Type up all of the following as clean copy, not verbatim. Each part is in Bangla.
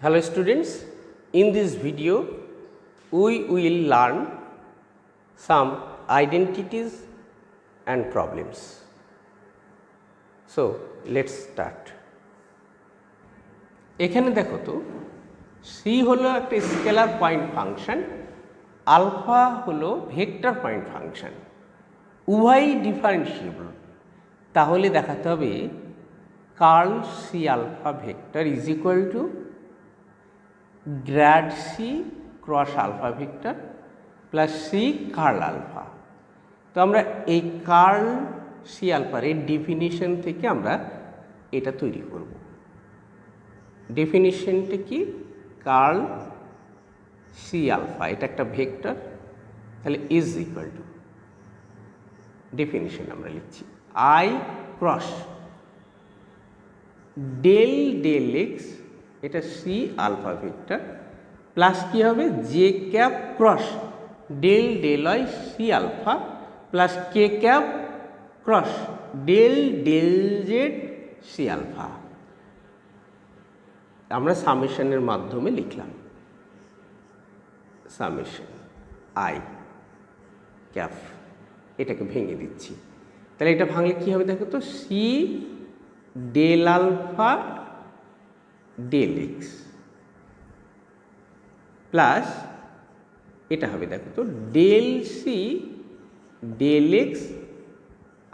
Hello students, in this video we will learn some identities and problems. So let's start. এখানে দেখো তো c হলো একটা স্কেলার পয়েন্ট ফাংশন, আলফা হলো ভেক্টর পয়েন্ট ফাংশন, উভয়ই ডিফারেন্সিয়েবল। তাহলে দেখাতে হবে curl c alpha vector is equal to grad c cross alpha vector plus c curl alpha. তো আমরা এই কার্ল সি আলফার এই ডেফিনিশন থেকে আমরা এটা তৈরি করব। ডেফিনিশনটা কি? কার্ল সি আলফা, এটা একটা ভেক্টর, তাহলে ইজ ইকুয়াল টু ডেফিনিশন আমরা লিখছি i cross del del x, এটা সি আলফা ভেক্টর, প্লাস কী হবে j cap cross del del y c alpha plus k cap cross del del z c alpha. আমরা সামেশনের মাধ্যমে লিখলাম সামেশন আই ক্যাপ, এটাকে ভেঙে দিচ্ছি। তাহলে এটা ভাঙলে কী হবে দেখো তো, c del alpha del x plus এটা হবে দেখো তো del c del x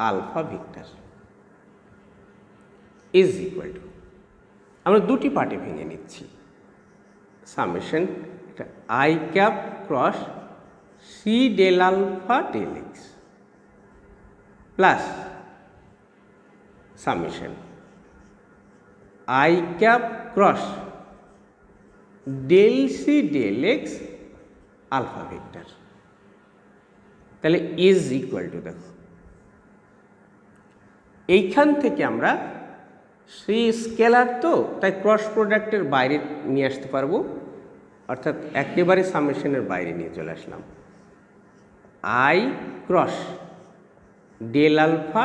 alpha vector is equal to, আমরা দুটি পার্টে ভেঙে নিচ্ছি সামেশন, এটা i cap cross c del alpha del x plus summation i cap cross del c del x alpha vector. তাহলে ইজ ইকুয়াল টু, দেখো এইখান থেকে আমরা সি স্কেলার তো তাই ক্রস প্রোডাক্টের বাইরে নিয়ে আসতে পারবো, অর্থাৎ একেবারে সামেশনের বাইরে নিয়ে চলে আসলাম। I cross del alpha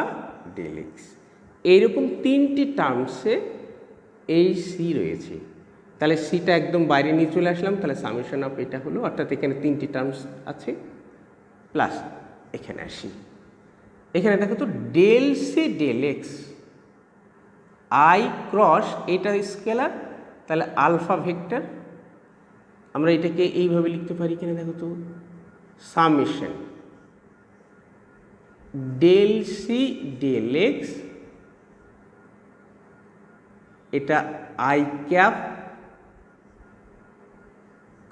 del x, এইরকম তিনটি টার্মসে এই সি রয়েছে, তাহলে সিটা একদম বাইরে নিয়ে চলে আসলাম, তাহলে সামেশন অফ এটা হলো, অর্থাৎ এখানে তিনটি টার্মস আছে প্লাস এখানে আসি, এখানে দেখো তো del c del x i cross এটা স্কেলার, তাহলে আলফা ভেক্টর, আমরা এটাকে এইভাবে লিখতে পারি, এখানে দেখো তো summation del c del x, এটা i cap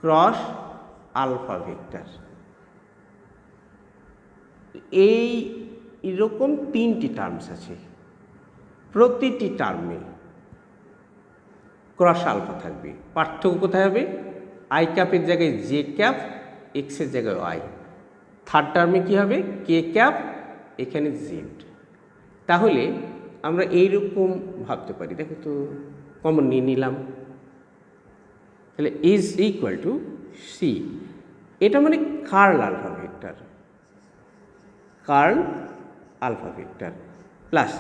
cross alpha vector. এইরকম তিনটি টার্মস আছে, প্রতিটি টার্মে ক্রস আলফা থাকবে। পার্থক্য কোথায় হবে? আই ক্যাপের জায়গায় জে ক্যাপ, এক্সের জায়গায় আই, থার্ড টার্মে কী হবে কে ক্যাপ, এখানে জেড। তাহলে আমরা এইরকম ভাবতে পারি, দেখো তো কমন নিয়ে নিলাম, তাহলে ইজ ইকুয়াল টু সি, এটা মানে curl alpha vector, curl alpha vector plus,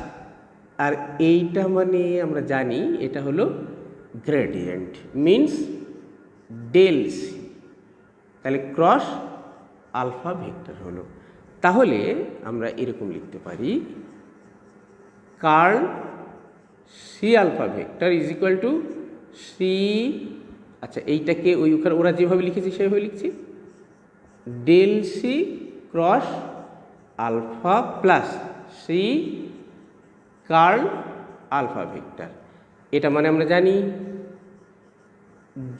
আর এইটা মানে আমরা জানি এটা হলো গ্রেডিয়েন্ট মিনস ডেল সি, তাহলে ক্রস আলফা ভেক্টর হলো। তাহলে আমরা এরকম লিখতে পারি curl c alpha vector is equal to c, আচ্ছা এইটাকে ওখানে ওরা যেভাবে লিখেছি সেভাবে লিখছি, del c cross alpha plus c curl alpha vector, এটা মানে আমরা জানি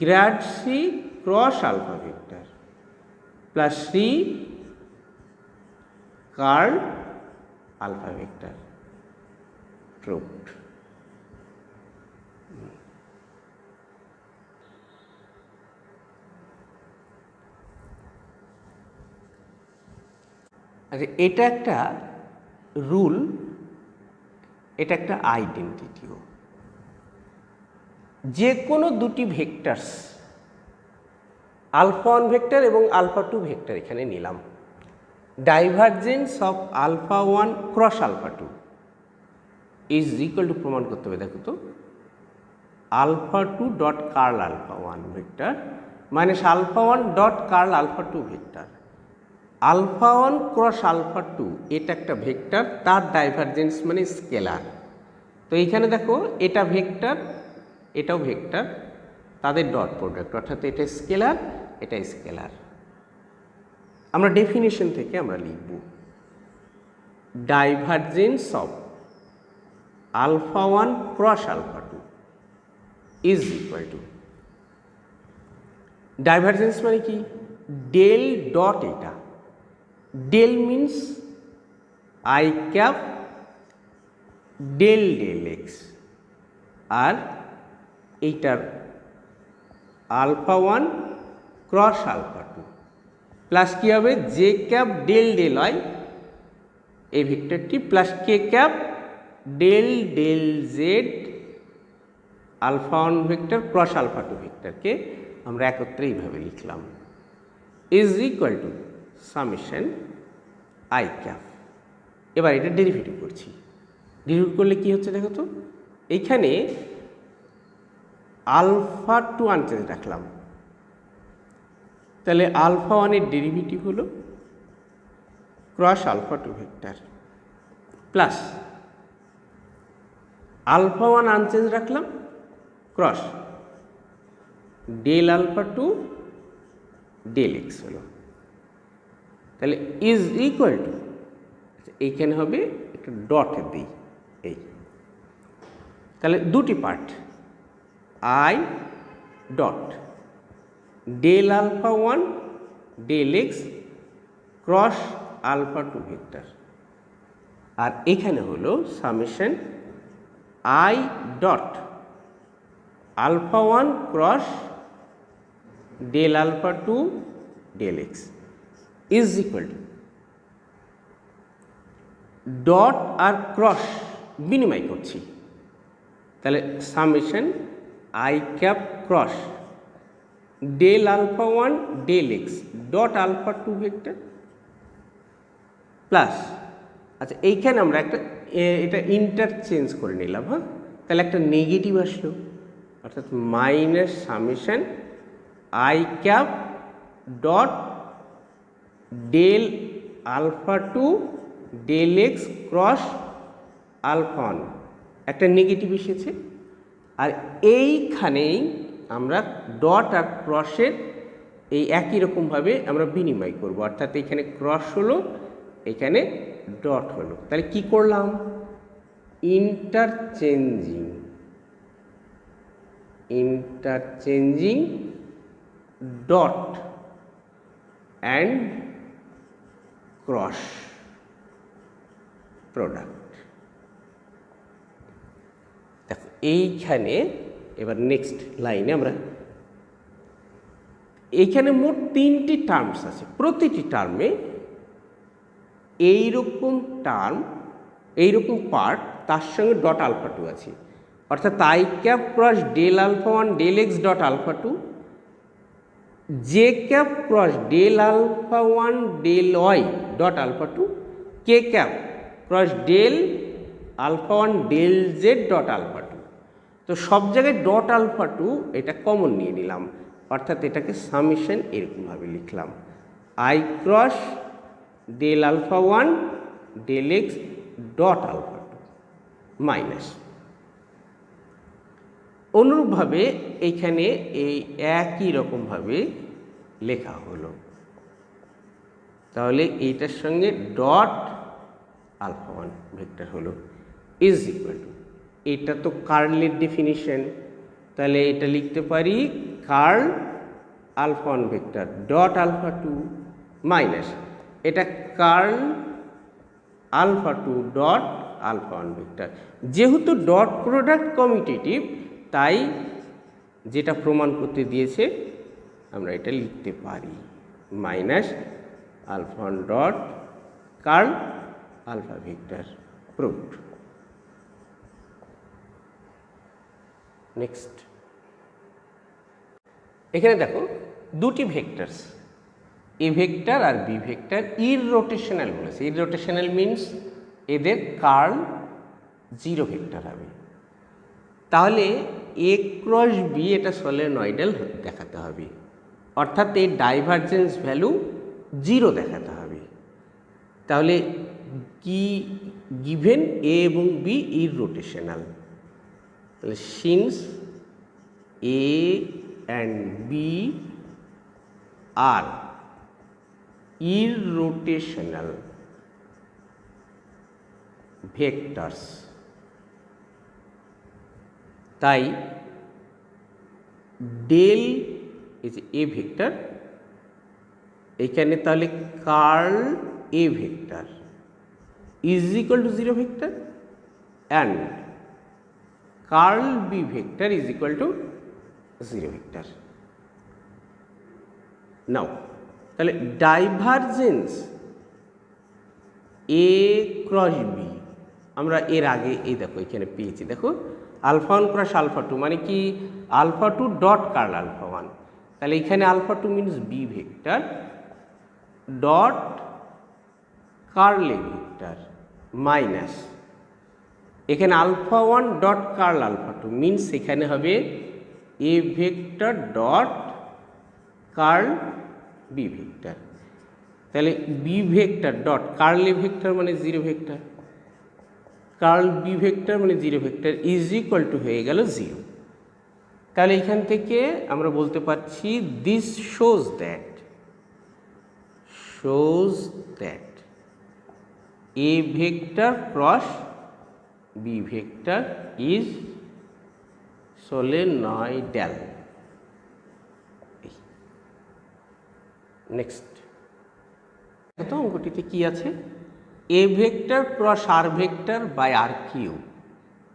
grad c cross alpha vector plus c curl alpha vector proved. আচ্ছা, এটা একটা রুল, এটা একটা আইডেন্টিটিও। যে কোনো দুটি ভেক্টরস আলফা ওয়ান ভেক্টর এবং আলফা টু ভেক্টর এখানে নিলাম, divergence of alpha one cross alpha two is equal to, প্রমাণ করতে হবে দেখো তো alpha 2 dot curl alpha 1 vector minus alpha 1 dot curl alpha 2 vector. Alpha 1 cross alpha 2 এটা একটা ভেক্টর, তার ডাইভারজেন্স মানে স্কেলার। তো এইখানে দেখো এটা ভেক্টর, এটাও ভেক্টর, তাদের ডট প্রোডাক্ট, অর্থাৎ এটা স্কেলার, এটা স্কেলার। আমরা ডেফিনিশন থেকে আমরা লিখব divergence of alpha 1 cross alpha 2 is equal to, divergence মানে কি, ডেল ডট এটা, del means i cap del del x, আর এইটার আলফা 1 ক্রস আলফা 2 প্লাস কী হবে j cap del del y এই ভেক্টরটি plus k cap del del z alpha 1 vector cross alpha 2 ভেক্টরকে আমরা একত্রে এইভাবে লিখলাম is equal to summation i cap. এবার এটা ডেরিভেটিভ করছি, ডেরিভেটিভ করলে কি হচ্ছে দেখো তো, এইখানে আলফা 2 আনচেঞ্জ রাখলাম, তাহলে আলফা 1 এর ডেরিভেটিভ হলো cross alpha 2 vector plus alpha 1 unchanged রাখলাম cross del alpha 2 del x হলো, তাহলে ইজ ইকুয়াল টু, এইখানে হবে একটা ডট দিই এই, তাহলে দুটি part i dot del alpha 1 del x cross alpha 2 vector, আর এখানে হলো summation i dot alpha 1 cross del alpha 2 del x is equal to, dot আর ক্রস বিনিময় করছি, তাহলে summation i cap cross del alpha 1 del x dot alpha 2 vector plus, আচ্ছা এইখানে আমরা একটা এটা ইন্টারচেঞ্জ করে নিলাম, হ্যাঁ, তাহলে একটা নেগেটিভ আসলো, অর্থাৎ minus summation i cap dot del alpha 2 del x cross alpha 1, একটা নেগেটিভ এসেছে, আর এইখানেই আমরা ডট আর ক্রসের এই একই রকমভাবে আমরা বিনিময় করব, অর্থাৎ এখানে ক্রস হলো এখানে ডট হলো, তাহলে কি করলাম interchanging dot and cross product. দেখো এইখানে এবার নেক্সট লাইনে আমরা এইখানে মোট 3টি টার্মস আছে, প্রতিটি টার্মে এইরকম টার্ম এইরকম পার্ট তার সঙ্গে ডট আলফা 2 আছে, অর্থাৎ i cap cross del alpha 1 del x dot alpha 2, j cap cross del alpha 1 del y dot alpha 2, k cap cross del alpha 1 del z dot alpha 2। তো সব জায়গায় ডট আলফা 2 এটা কমন নিয়ে নিলাম, অর্থাৎ এটাকে সামেশন এরকমভাবে লিখলাম i cross del alpha 1 del x dot alpha 2 minus, অনুরূপভাবে এইখানে এই একই রকমভাবে লেখা হলো, তাহলে এইটার সঙ্গে ডট আলফা 1 ভেক্টর হলো ইজ ইকুয়াল টু, এটা তো কার্লের ডেফিনিশন, তাহলে এটা লিখতে পারি curl alpha 1 vector dot alpha 2 minus এটা curl alpha 2 dot alpha 1 vector. যেহেতু ডট প্রোডাক্ট কমিউটেটিভ, তাই যেটা প্রমাণ করতে দিয়েছে আমরা এটা লিখতে পারি minus alpha 1 dot curl alpha vector proved. Next এখানে দেখো দুটি ভেক্টরস এ ভেক্টর আর বি ভেক্টর ইররোটেশনাল বলেছে। ইররোটেশনাল মিন্স এদের কার্ল 0 ভেক্টর হবে। তাহলে এ ক্রস বি এটা সলিনয়েডাল দেখাতে হবে, অর্থাৎ এই ডাইভারজেন্স ভ্যালু 0 দেখাতে হবে। তাহলে কি গিভেন এ এবং বি ইররোটেশনাল, তাহলে since a and b are irrotational vectors, তাই ডেল ইজ এ ভেক্টর, এখানে তাহলে curl a vector is equal to 0 vector and curl b vector is equal to 0 vector. Now তাহলে ডাইভারজেন্স এ ক্রস বি আমরা এর আগে এই দেখো এখানে পেয়েছি, দেখো আলফা 1 ক্রস আলফা 2 মানে কি আলফা 2 ডট কার্ল আলফা 1, তাহলে এখানে alpha 2 means b vector dot curl a vector minus এখানে alpha 1 dot curl alpha 2 means এখানে হবে a vector dot curl b vector, তাহলে b vector dot curl a vector মানে 0 ভেক্টর, কার্ল বি ভেক্টর মানে 0 ভেক্টর ইজ ইকুয়াল টু হয়ে গেল 0। তাহলে এখান থেকে আমরা বলতে পারছি this shows that a vector cross b vector is solenoidal. Next তো অঙ্কটিতে কি আছে, a vector cross r vector by r cube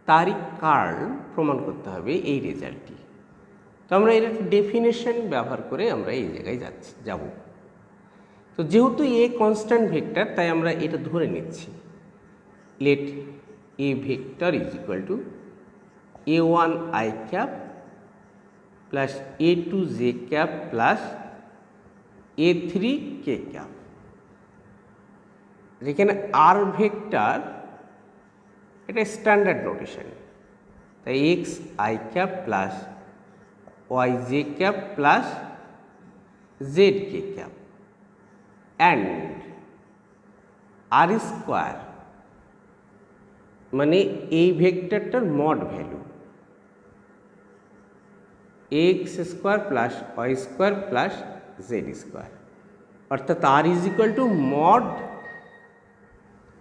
তারই কার্ল প্রমাণ করতে হবে এই রেজাল্টটি। তো আমরা এর একটা ডেফিনেশন ব্যবহার করে আমরা এই জায়গায় যাব। তো যেহেতু এ কনস্ট্যান্ট ভেক্টর তাই আমরা এটা ধরে নিচ্ছি, let a vector is equal to a1 i cap plus a2 j cap plus a3 k cap. যেখানে আর ভেক্টর এটা স্ট্যান্ডার্ড নোটেশন, তাই x i cap plus y j cap plus z k cap and r square মানে এই ভেক্টরটার mod value x square plus y square plus z square, অর্থাৎ r is equal to mod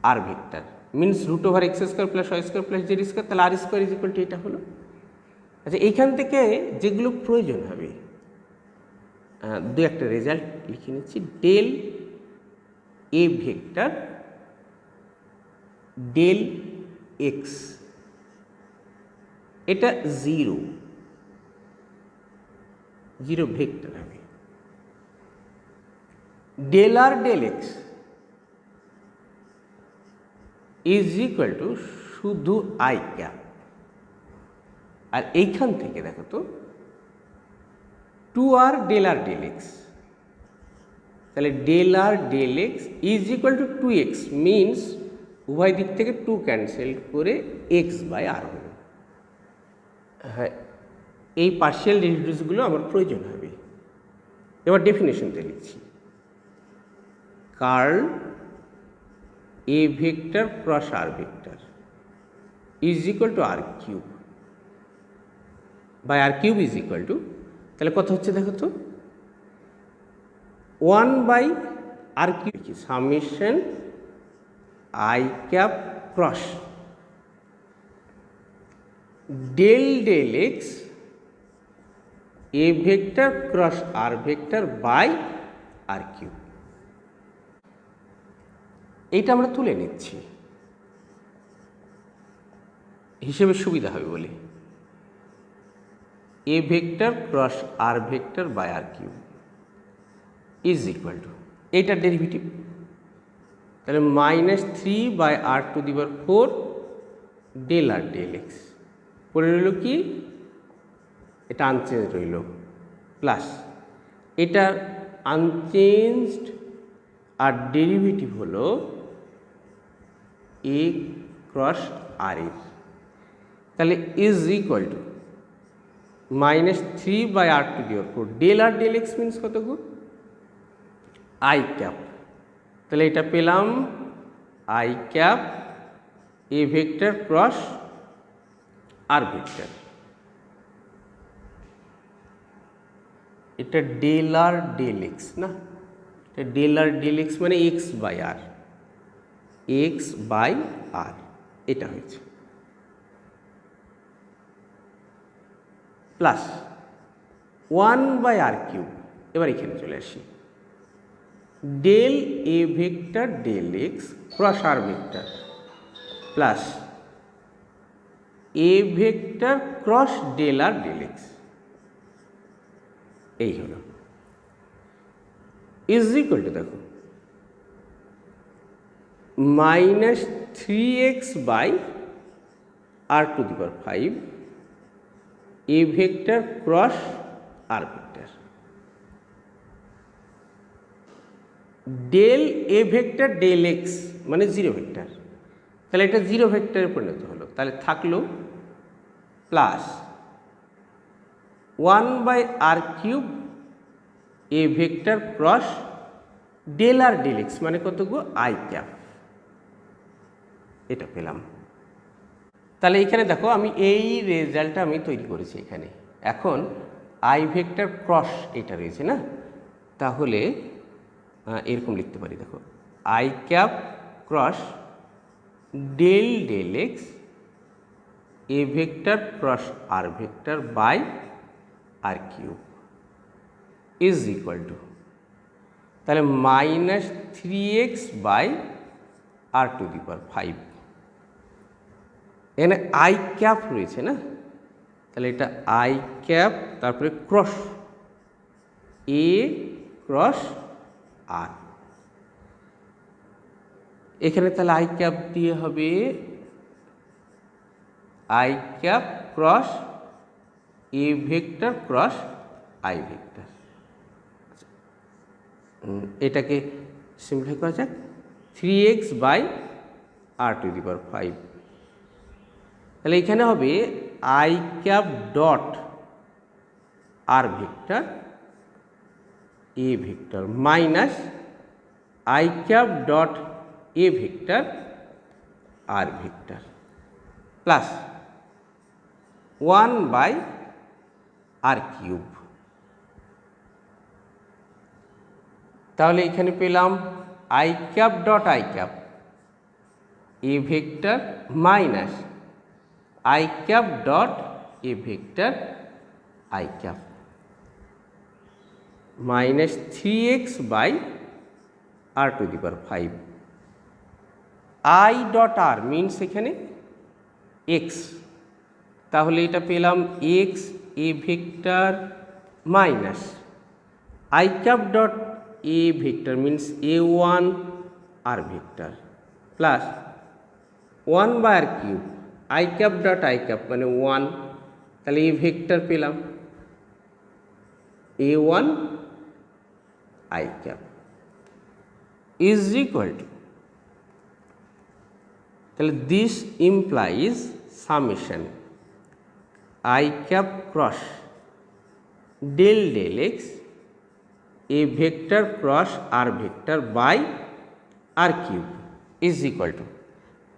r vector means root over x square plus y square plus z square, তাহলে আর স্কোয়ার ইজ ইকুয়াল টু এটা হলো। আচ্ছা এইখান থেকে যেগুলো প্রয়োজন হবে দু একটা রেজাল্ট লিখে নিচ্ছি, del a vector del x এটা 0 ভেক্টর হবে, del r del x is equal to শুধু আই ক্যাপ, আর এইখান থেকে দেখো তো 2r del r del x, তাহলে del r del x is equal to 2x means উভয় দিক থেকে 2 ক্যান্সেল করে x বাই আর হলো। হ্যাঁ এই পার্শিয়াল ডেরিভেটিভসগুলো আমার প্রয়োজন হবে। এবার ডেফিনেশনটা লিখছি, curl a vector cross r vector is equal to r cube by r cube is equal to, তাহলে কত হচ্ছে দেখো তো 1 by r cube summation i cap cross del del x a vector cross r vector by r cube. এইটা আমরা তুলে নিচ্ছি হিসেবে সুবিধা হবে বলে, a vector cross r vector by r cube is equal to এইটার ডেরিভেটিভ, তাহলে -3 by R two the power 4 del r del x পড়ে রইল কি, এটা আনচেঞ্জ রইল প্লাস এটার আনচেঞ্জড আর ডেরিভেটিভ হলো এ ক্রস আর এর, তাহলে is equal to minus 3/r⁴ del r del x means কত গো আই ক্যাপ। তাহলে এটা পেলাম i cap a vector cross r vector. এটা ডেল আর ডেল এক্স না, এটা ডেল আর ডেল এক্স মানে x/r, x/r এটা হয়েছে প্লাস 1/r³। এবার এখানে চলে আসি, del a vector del x cross r vector plus a vector cross del r del x, এই হলো ইজ ইকুয়াল টু দেখো -3x/r⁵ a vector cross r vector del a vector del x মানে জিরো ভেক্টর, তাহলে এটা জিরো ভেক্টরে পরিণত হলো। তাহলে থাকলো plus 1/r³ a vector cross del r del x মানে কত গো আই ক্যাপ, এটা পেলাম। তাহলে এখানে দেখো আমি এই রেজাল্টটা আমি তৈরি করেছি এখানে। এখন আই ভেক্টর ক্রস এটা রয়েছে না, তাহলে এরকম লিখতে পারি দেখো i cap cross del del x a vector cross r vector by r³ is equal to তাহলে -3x/r⁵ এখানে আই ক্যাপ রয়েছে না, তাহলে এটা আই ক্যাপ তারপরে ক্রস এ ক্রস আর, এখানে তাহলে আই ক্যাপ দিয়ে হবে i cap cross a vector cross i vector. এটাকে সিম্পলিফাই করা যাক 3x/r⁵, তাহলে এখানে হবে i cap dot r vector a vector minus i cap dot a vector r vector plus 1/r³। তাহলে এখানে পেলাম i cap dot i cap a vector minus i cap dot a vector i cap -3x/r⁵। I dot r means এখানে এক্স, তাহলে এটা পেলাম x a vector minus i cap dot a vector means a1 r vector plus 1/r³ i cap dot i cap মানে 1, তাহলে এই ভেক্টর পেলাম a1 i cap is equal to, তাহলে this implies summation i cap cross del del x a vector cross r vector by r³ is equal to,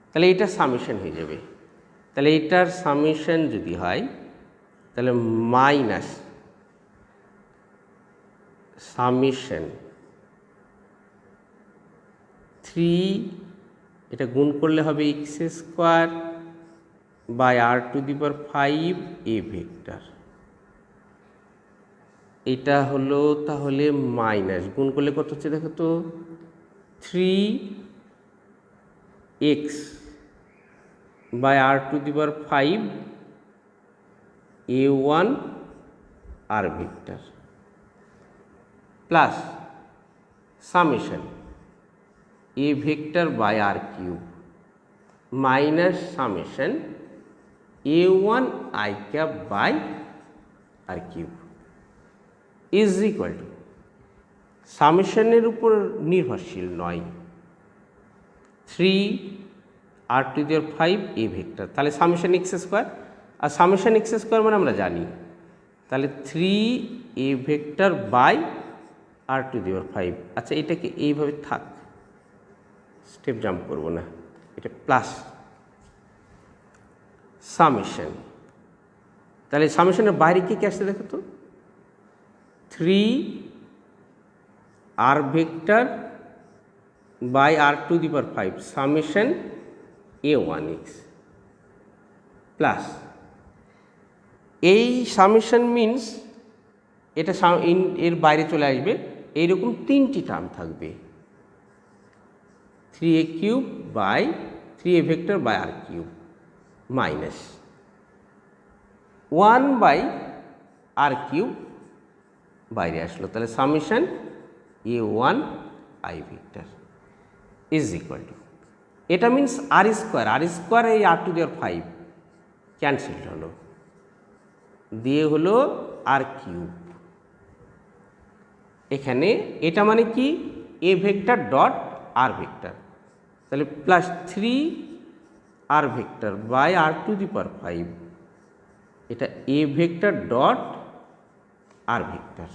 তাহলে এটা সামেশন হয়ে যাবে। তাহলে এটার সামেশন যদি হয় তাহলে মাইনাস সামেশন 3, এটা গুণ করলে হবে x² by r⁵ A vector, এটা হলো তাহলে মাইনাস গুণ করলে কত হচ্ছে দেখো তো 3x by r⁵ a1 r vector plus summation a vector by r³ minus summation a1 i cap by r³ is equal to সামেশনের উপর নির্ভরশীল নয় 3r⁵ এ ভেক্টর, তাহলে সামেশন x², আর সামেশন x² মানে আমরা জানি তাহলে 3a ভেক্টর বাই r⁵। আচ্ছা, এটাকে এইভাবে থাক, স্টেপ জাম্প করব না, এটা প্লাস সামেশন। তাহলে সামেশনের বাইরে কি আসছে দেখো তো, 3r vector by r⁵ summation a1x plus এই সামেশন মিনস এটা এর বাইরে চলে আসবে, এইরকম 3টি টার্ম থাকবে, 3a³ by 3a vector by r³ minus 1/r³ বাইরে আসলো। তাহলে summation a1i vector is equal to, এটা মিনস r² এই r⁵ ক্যান্সেল হলো, দিয়ে হলো r³। এখানে এটা মানে কি, a vector dot r vector, তাহলে plus 3r vector by r⁵, এটা a vector dot r vector,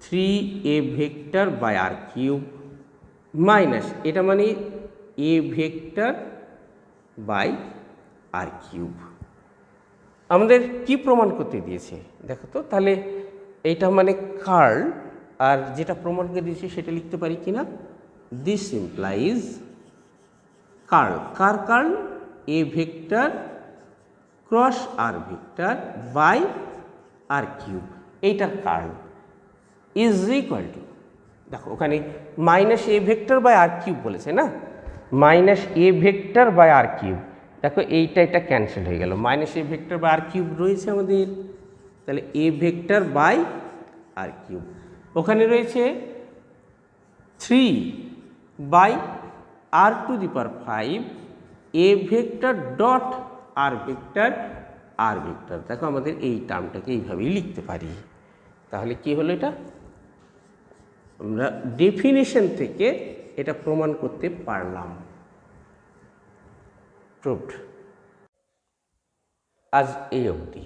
3a vector by r³ minus এটা মানে a ভেক্টর বাই r³। আমাদের কি প্রমাণ করতে দিয়েছে দেখো তো, তাহলে এইটা মানে কার্ল, আর যেটা প্রমাণ করে দিয়েছে সেটা লিখতে পারি কি না, this implies curl, curl a vector cross r vector by r³ এইটার কার্ল ইজ ইকুয়াল টু, দেখো ওখানে minus a vector by r³ বলেছে না, minus a vector by r³, দেখো এটা ক্যান্সেল হয়ে গেল, minus a vector by r³ রয়েছে আমাদের, তাহলে a ভেক্টর বাই r³, ওখানে রয়েছে 3/r⁵ a vector dot r vector, দেখো আমাদের এই টার্মটাকে এইভাবেই লিখতে পারি। তাহলে কি হলো, এটা আমরা ডেফিনেশন থেকে এটা প্রমাণ করতে পারলাম, প্রুভড। আজ এই অবধি।